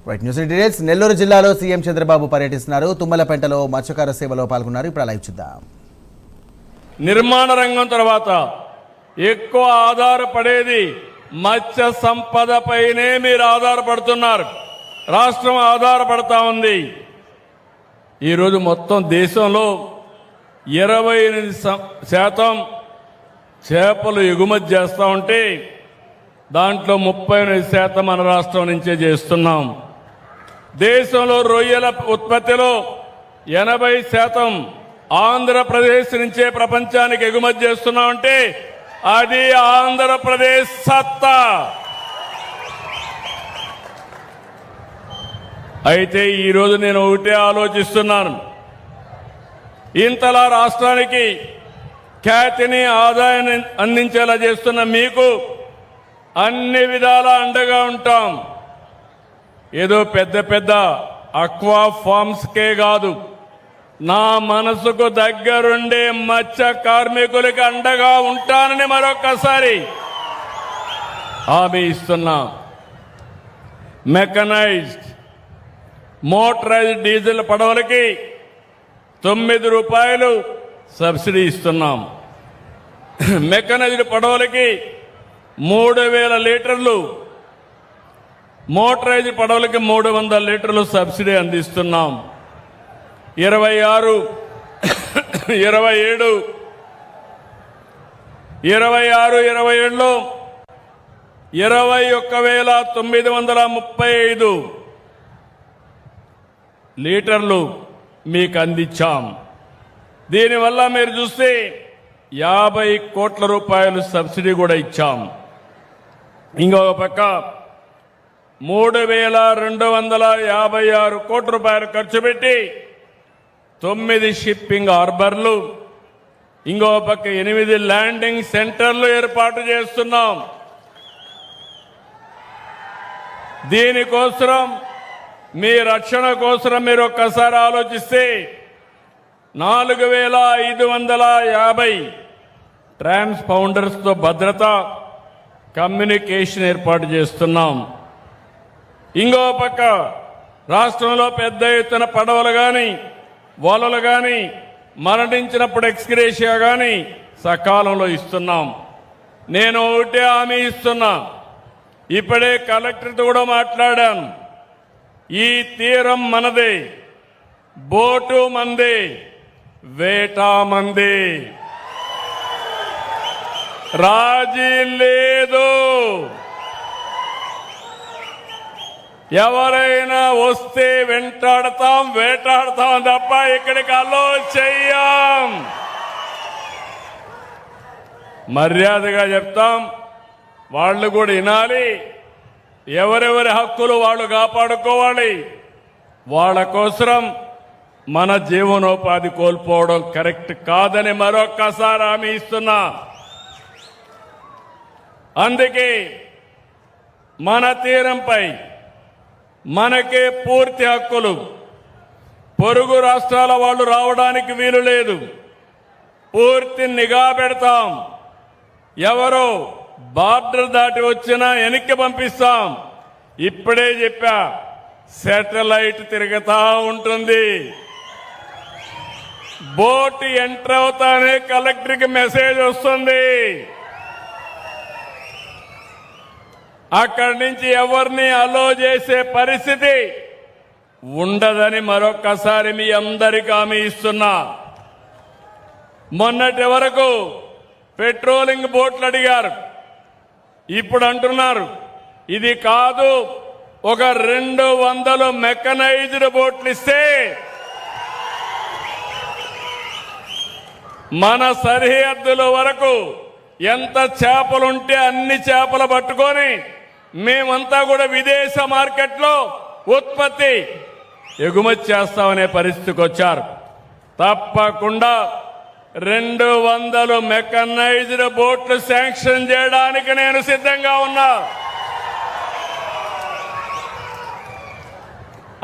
Right news details. Nellore జిల్లాలో CM Chandrababu పర్యటిస్తున్నారు. తుమ్మలపెంటలో మత్స్యకార సేవలో పాల్గొన్నారు. ఇప్పుడు లైవ్ చూద్దాం. నిర్మాణ రంగం తర్వాత ఎక్కువ ఆధారపడేది మత్స్య సంపద పైనే మీరు ఆధారపడుతున్నారు. రాష్ట్రం ఆధారపడతా ఉంది. ఈరోజు మొత్తం దేశంలో 28% చేపలు ఎగుమతి చేస్తూ ఉంటే దాంట్లో 38% మన రాష్ట్రం నుంచే చేస్తున్నాం. దేశంలో రొయ్యల ఉత్పత్తిలో 80% ఆంధ్రప్రదేశ్ నుంచే ప్రపంచానికి ఎగుమతి చేస్తున్నామంటే అది ఆంధ్రప్రదేశ్ సత్తా. అయితే ఈరోజు నేను ఒకటే ఆలోచిస్తున్నాను. ఇంతలా రాష్ట్రానికి ఖ్యాతిని ఆదాయాన్ని అందించేలా చేస్తున్న మీకు అన్ని విధాల అండగా ఉంటాం. ఏదో పెద్ద పెద్ద అక్వా ఫార్మ్స్కే కాదు, నా మనసుకు దగ్గరుండే మత్స్య కార్మికులకి అండగా ఉంటానని మరొక్కసారి హామీ ఇస్తున్నా. మెకనైజ్డ్ మోటరైజ్డ్ డీజిల్ పడవలకి 9 రూపాయలు సబ్సిడీ ఇస్తున్నాం. మెకనైజ్డ్ పడవలకి 3000 లీటర్లు, మోటరైజ్డ్ పడవలకి 300 లీటర్లు సబ్సిడీ అందిస్తున్నాం. 26, 27లో 21,935 లీటర్లు మీకు అందించాం. దీనివల్ల మీరు చూస్తే 50 కోట్ల రూపాయలు సబ్సిడీ కూడా ఇచ్చాం. ఇంకొక పక్క 3,256 కోట్ల రూపాయలు ఖర్చు పెట్టి 9 షిప్పింగ్ హార్బర్లు, ఇంకో పక్క 8 ల్యాండింగ్ సెంటర్లు ఏర్పాటు చేస్తున్నాం. దీనికోసం మీ రక్షణ కోసం మీరు ఒక్కసారి ఆలోచిస్తే 4,550 ట్రాన్స్పౌండర్స్తో భద్రత కమ్యూనికేషన్ ఏర్పాటు చేస్తున్నాం. ఇంకో పక్క రాష్ట్రంలో పెద్ద ఎత్తున పడవలు కానీ వలలు కానీ మరణించినప్పుడు ఎక్స్గ్రేషియా కానీ సకాలంలో ఇస్తున్నాం. నేను ఒకటే హామీ ఇస్తున్నా. ఇప్పుడే కలెక్టర్తో కూడా మాట్లాడాను. ఈ తీరం మనదే, బోటు మందే, వేట మందే, రాజీ లేదు. ఎవరైనా వస్తే వెంటాడతాం, వేటాడతాం తప్ప ఇక్కడికి అలో చెయ్యం. మర్యాదగా చెప్తాం. వాళ్ళు కూడా వినాలి. ఎవరెవరి హక్కులు వాళ్ళు కాపాడుకోవాలి. వాళ్ళ కోసం మన జీవనోపాధి కోల్పోవడం కరెక్ట్ కాదని మరొక్కసారి హామీ ఇస్తున్నా. అందుకే మన తీరంపై మనకే పూర్తి హక్కులు. పొరుగు రాష్ట్రాల వాళ్ళు రావడానికి వీలు లేదు. పూర్తి నిఘా పెడతాం. ఎవరో బార్డర్ దాటి వచ్చినా వెనక్కి పంపిస్తాం. ఇప్పుడే చెప్పా, శాటిలైట్ తిరుగుతా ఉంటుంది. బోట్ ఎంటర్ అవుతానే కలెక్టర్కి మెసేజ్ వస్తుంది. అక్కడి నుంచి ఎవరిని అలో చేసే పరిస్థితి ఉండదని మరొక్కసారి మీ అందరికీ హామీ ఇస్తున్నా. మొన్నటి వరకు పెట్రోలింగ్ బోట్లు అడిగారు. ఇప్పుడు అంటున్నారు ఇది కాదు, ఒక 200 మెకనైజ్డ్ బోట్లు ఇస్తే మన సరిహద్దుల వరకు ఎంత చేపలుంటే అన్ని చేపలు పట్టుకొని మేమంతా కూడా విదేశ మార్కెట్లో ఉత్పత్తి ఎగుమతి చేస్తామనే పరిస్థితికి వచ్చారు. తప్పకుండా 200 మెకనైజ్డ్ బోట్లు శాంక్షన్ చేయడానికి నేను సిద్ధంగా ఉన్నా.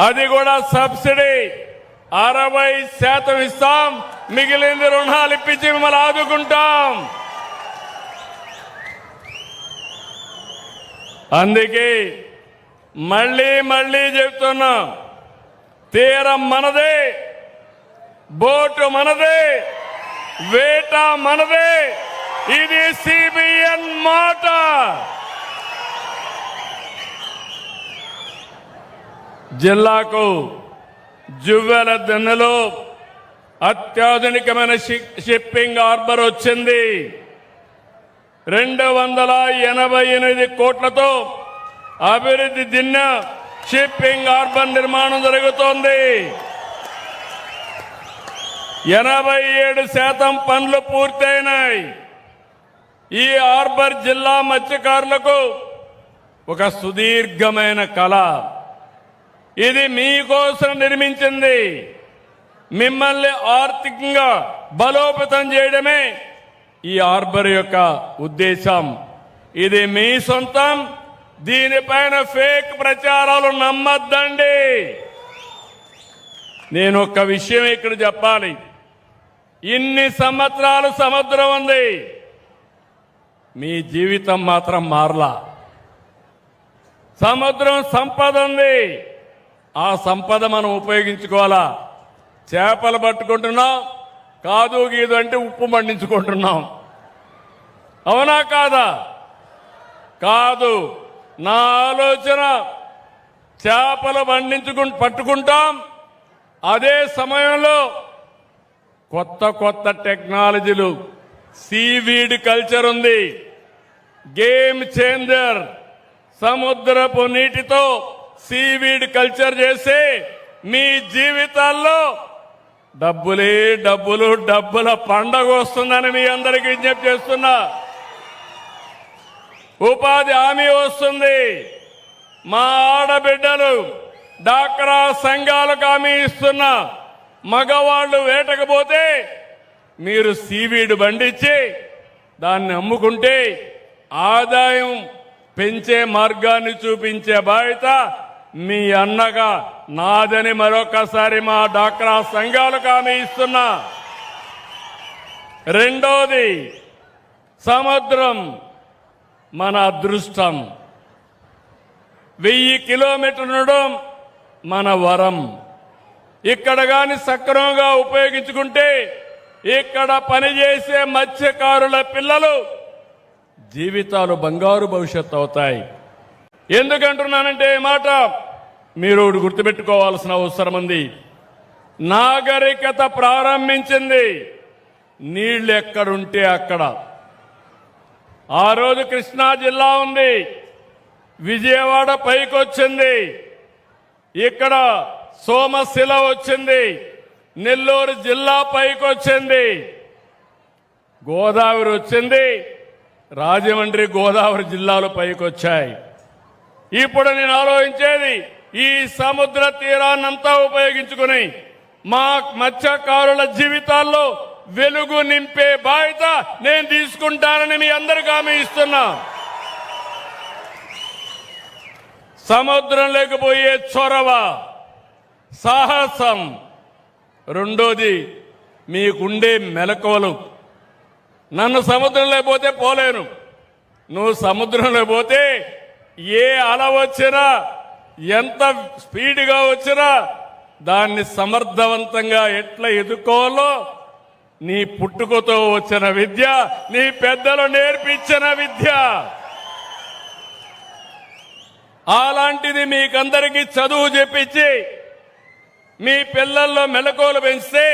అది కూడా సబ్సిడీ 60% ఇస్తాం. మిగిలింది రుణాలు ఇప్పించి మిమ్మల్ని ఆదుకుంటాం. అందుకే మళ్ళీ మళ్ళీ చెప్తున్నా, తీరం మనదే, బోటు మనదే, వేట మనదే. ఇది సిబిఎన్ మాట. జిల్లాకు జువ్వెల దిన్నెలో అత్యాధునికమైన షిప్పింగ్ హార్బర్ వచ్చింది. 288 కోట్లతో అభివృద్ధి దిన్న షిప్పింగ్ హార్బర్ నిర్మాణం జరుగుతోంది. 87% పనులు పూర్తయినాయి. ఈ హార్బర్ జిల్లా మత్స్యకారులకు ఒక సుదీర్ఘమైన కళ. ఇది మీకోసం నిర్మించింది. మిమ్మల్ని ఆర్థికంగా బలోపేతం చేయడమే ఈ హార్బర్ యొక్క ఉద్దేశం. ఇది మీ సొంతం. దీనిపైన ఫేక్ ప్రచారాలు నమ్మద్దండి. నేను ఒక విషయం ఇక్కడ చెప్పాలి. ఇన్ని సంవత్సరాలు సముద్రం ఉంది, మీ జీవితం మాత్రం మారలా. సముద్రం సంపద ఉంది, ఆ సంపద మనం ఉపయోగించుకోవాలా. చేపలు పట్టుకుంటున్నాం, కాదు గీదు అంటే ఉప్పు మండించుకుంటున్నాం. అవునా కాదా? కాదు. నా ఆలోచన చేపలు పట్టుకుంటాం, అదే సమయంలో కొత్త కొత్త టెక్నాలజీలు, సీవీడ్ కల్చర్ ఉంది, గేమ్ చేంజర్. సముద్రపు నీటితో సీవీడ్ కల్చర్ చేసి మీ జీవితాల్లో డబ్బులే డబ్బులు, డబ్బుల పండగ వస్తుందని మీ అందరికీ విజ్ఞప్తి చేస్తున్నా. ఉపాధి హామీ వస్తుంది. మా ఆడబిడ్డలు డాక్రా సంఘాలకు హామీ ఇస్తున్నా. మగవాళ్లు వేటకపోతే మీరు సీవీడ్ బండిచ్చి దాన్ని అమ్ముకుంటే ఆదాయం పెంచే మార్గాన్ని చూపించే బాధ్యత మీ అన్నగా నాదని మరొకసారి మా డాక్రా సంఘాలకు హామీ ఇస్తున్నా. రెండోది, సముద్రం మన అదృష్టం. 1000 కిలోమీటర్లు మన వరం. ఇక్కడ గాని సక్రమంగా ఉపయోగించుకుంటే ఇక్కడ పనిచేసే మత్స్యకారుల పిల్లలు జీవితాలు బంగారు భవిష్యత్తు అవుతాయి. ఎందుకంటున్నానంటే ఈ మాట మీరు గుర్తుపెట్టుకోవాల్సిన అవసరం ఉంది. నాగరికత ప్రారంభించింది నీళ్లు ఎక్కడుంటే అక్కడ. ఆ రోజు కృష్ణా జిల్లా ఉంది, విజయవాడ పైకొచ్చింది, ఇక్కడ సోమశిల వచ్చింది, నెల్లూరు జిల్లా పైకొచ్చింది, గోదావరి వచ్చింది, రాజమండ్రి గోదావరి జిల్లాలు పైకొచ్చాయి. ఇప్పుడు నేను ఆలోచించేది ఈ సముద్ర తీరాన్నంతా ఉపయోగించుకుని మా మత్స్యకారుల జీవితాల్లో వెలుగు నింపే బాధ్యత నేను తీసుకుంటానని మీ అందరికీ హామీ ఇస్తున్నా. సముద్రం లేకపోయే చొరవ, సాహసం. రెండోది, మీకుండే మెలకువలు. నన్ను సముద్రం లేకపోతే పోలేను. నువ్వు సముద్రంలో పోతే ఏ అల వచ్చినా, ఎంత స్పీడ్గా వచ్చినా దాన్ని సమర్థవంతంగా ఎట్లా ఎదుర్కోవాలో నీ పుట్టుకతో వచ్చిన విద్య, నీ పెద్దలు నేర్పించిన విద్య. అలాంటిది మీకందరికీ చదువు చెప్పించి మీ పిల్లల్లో మెలకువలు పెంచితే